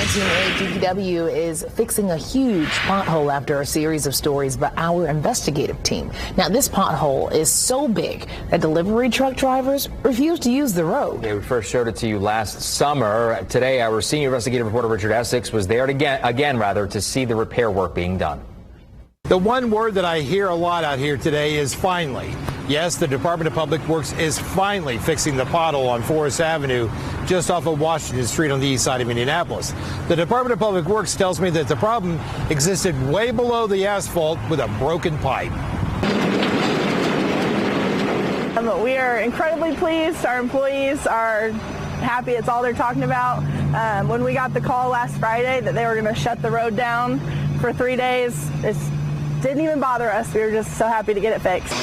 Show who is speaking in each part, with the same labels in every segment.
Speaker 1: DPW is fixing a huge pothole after a series of stories about our investigative team. Now, this pothole is so big that delivery truck drivers refuse to use the road.
Speaker 2: Yeah, we first showed it to you last summer. Today, our senior investigative reporter Richard Essex was there again to see the repair work being done.
Speaker 3: The one word that I hear a lot out here today is finally. Yes, the Department of Public Works is finally fixing the pothole on Forest Avenue just off of Washington Street on the east side of Indianapolis. The Department of Public Works tells me that the problem existed way below the asphalt with a broken pipe.
Speaker 4: We are incredibly pleased. Our employees are happy. It's all they're talking about. When we got the call last Friday that they were going to shut the road down for 3 days, it didn't even bother us. We were just so happy to get it fixed.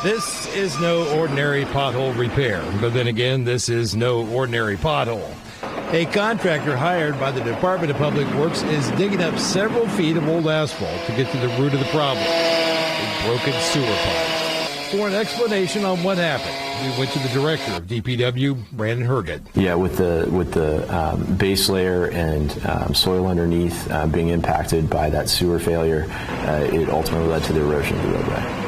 Speaker 3: This is no ordinary pothole repair, but then again, this is no ordinary pothole. A contractor hired by the Department of Public Works is digging up several feet of old asphalt to get to the root of the problem, a broken sewer pipe. For an explanation on what happened, we went to the director of DPW, Brandon Herget.
Speaker 5: Yeah, with the base layer and soil underneath being impacted by that sewer failure, it ultimately led to the erosion of the roadway.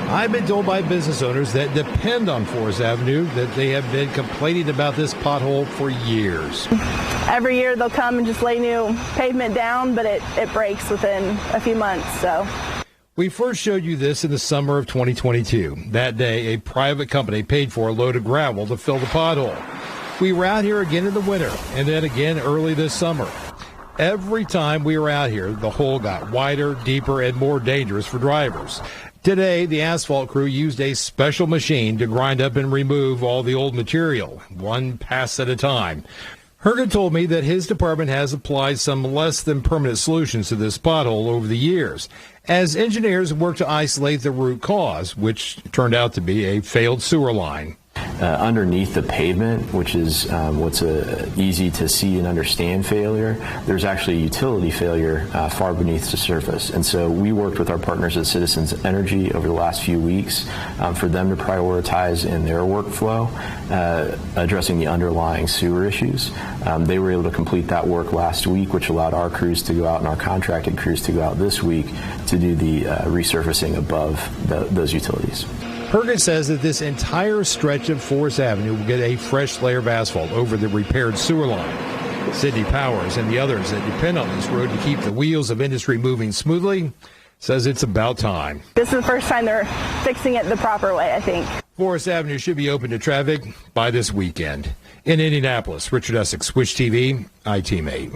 Speaker 3: I've been told by business owners that depend on Forest Avenue that they have been complaining about this pothole for years.
Speaker 4: Every year they'll come and just lay new pavement down, but it breaks within a few months. So.
Speaker 3: We first showed you this in the summer of 2022. That day, a private company paid for a load of gravel to fill the pothole. We were out here again in the winter, and then again early this summer. Every time we were out here, the hole got wider, deeper, and more dangerous for drivers. Today, the asphalt crew used a special machine to grind up and remove all the old material, one pass at a time. Herget told me that his department has applied some less than permanent solutions to this pothole over the years, as engineers work to isolate the root cause, which turned out to be a failed sewer line.
Speaker 5: Underneath the pavement, which is what's a easy to see and understand failure, there's actually a utility failure far beneath the surface. And so we worked with our partners at Citizens Energy over the last few weeks for them to prioritize in their workflow addressing the underlying sewer issues. They were able to complete that work last week, which allowed our crews to go out and our contracted crews to go out this week to do the resurfacing above those utilities.
Speaker 3: Herget says that this entire stretch of Forest Avenue will get a fresh layer of asphalt over the repaired sewer line. Sidney Powers and the others that depend on this road to keep the wheels of industry moving smoothly says it's about time.
Speaker 4: This is the first time they're fixing it the proper way, I think.
Speaker 3: Forest Avenue should be open to traffic by this weekend. In Indianapolis, Richard Essex, Switch TV, iTeam 8.